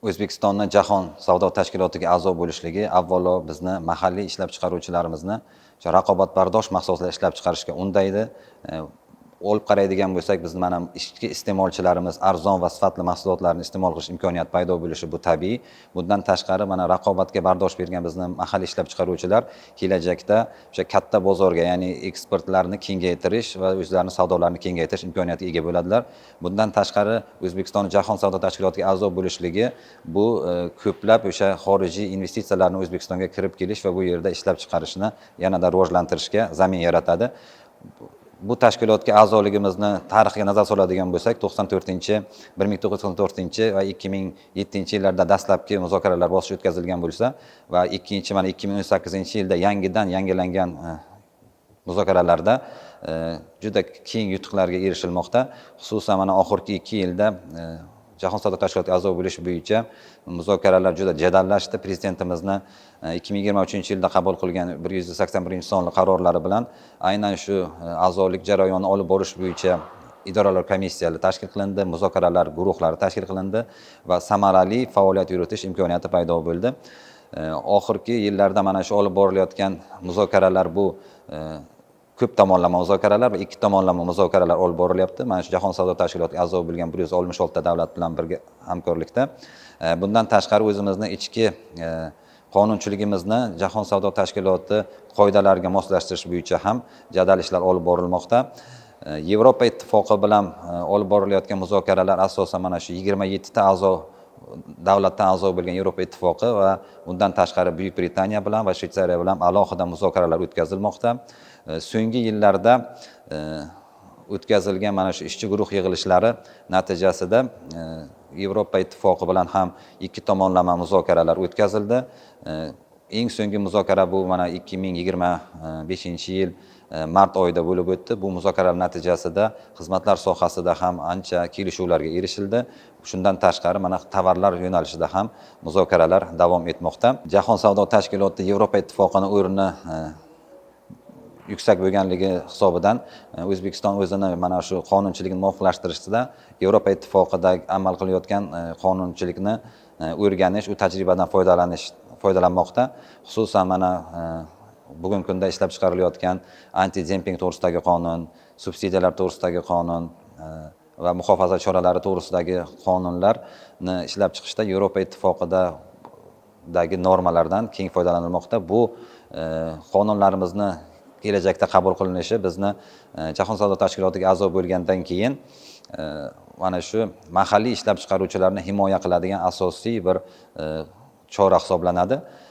O'zbekistonni Jahon savdo tashkilotiga a'zo bo'lishligi avvalo bizni mahalliy ishlab chiqaruvchilarimizni raqobatbardosh mahsulotlar ishlab chiqarishga undaydi. Olib qaraydigan bo'lsak, biz mana ichki iste'molchilarimiz arzon va sifatli mahsulotlarni iste'mol qilish imkoniyati paydo bo'lishi bu tabiiy. Bundan tashqari mana raqobatga bardosh bergan bizni mahalliy ishlab chiqaruvchilar kelajakda o'sha katta bozorga, ya'ni eksportlarni kengaytirish va o'zlarining savdolarini kengaytirish imkoniyatiga ega bo'ladilar. Bundan tashqari O'zbekiston Jahon savdo tashkilotiga a'zo bo'lishligi bu ko'plab o'sha xorijiy investitsiyalarni O'zbekistonga kirib kelish va bu yerda ishlab chiqarishni yanada rivojlantirishga zamin yaratadi. Bu tashkilotga a'zoligimizni tarixiga nazar soladigan bo'lsak, 1994 va 2007 yillarda dastlabki muzokaralar bosqichi o'tkazilgan bo'lsa va mana 2018 yilda yangilangan muzokaralarda juda keng yutuqlarga erishilmoqda. Xususan mana oxirgi 2 yilda Jahon savdo tashkilotiga a'zo bo'lish bo'yicha muzokaralar juda jadallashdi. Prezidentimizni 2023 yilda qabul qilgan 181-sonli qarorlari bilan aynan shu a'zolik jarayonini olib borish bo'yicha idoralar komissiyalari tashkil qilindi, muzokaralar guruhlari tashkil qilindi va samarali faoliyat yuritish imkoniyati paydo bo'ldi. Oxirgi yillarda mana shu olib borilayotgan muzokaralar bu ko'p tomonlama muzokaralar va ikki tomonlama muzokaralar olib borilyapti. Mana shu Jahon savdo tashkilotiga a'zo bo'lgan 166 ta davlat bilan birga hamkorlikda. Bundan tashqari o'zimizni ichki qonunchiligimizni Jahon savdo tashkiloti qoidalariga moslashtirish bo'yicha ham jadal ishlar olib borilmoqda. Yevropa ittifoqi bilan olib borilayotgan muzokaralar asosan mana shu 27 ta davlatdan a'zo bo'lgan Yevropa ittifoqi va undan tashqari Buyuk Britaniya bilan va Shveysariya bilan alohida muzokaralar o'tkazilmoqda. So'nggi yillarda o'tkazilgan mana shu ishchi guruh yig'ilishlari natijasida Yevropa ittifoqi bilan ham ikki tomonlama muzokaralar o'tkazildi. Eng so'nggi muzokara bu mana 2025-yil mart oyida bo'lib o'tdi. Bu muzokaralar natijasida xizmatlar sohasida ham ancha kelishuvlarga erishildi. Shundan tashqari mana tovarlar yo'nalishida ham muzokaralar davom etmoqda. Jahon savdo tashkiloti Yevropa ittifoqining o'rni yuksak bo'lganligi hisobidan O'zbekiston o'zini mana shu qonunchilikni muvofiqlashtirishda Yevropa ittifoqidagi amal qilayotgan qonunchilikni o'rganish, u tajribadan foydalanmoqda. Xususan mana bugungi kunda ishlab chiqarilayotgan anti-demping to'g'risidagi qonun, subsidiyalar to'g'risidagi qonun va muhofaza choralari to'g'risidagi qonunlarni ishlab chiqishda Yevropa ittifoqidagi normalardan keng foydalanilmoqda. Bu qonunlarimizni kelajakda qabul qilinishi bizni Jahon savdo tashkilotiga a'zo bo'lgandan keyin mana shu mahalliy ishlab chiqaruvchilarni himoya qiladigan asosiy bir chora hisoblanadi.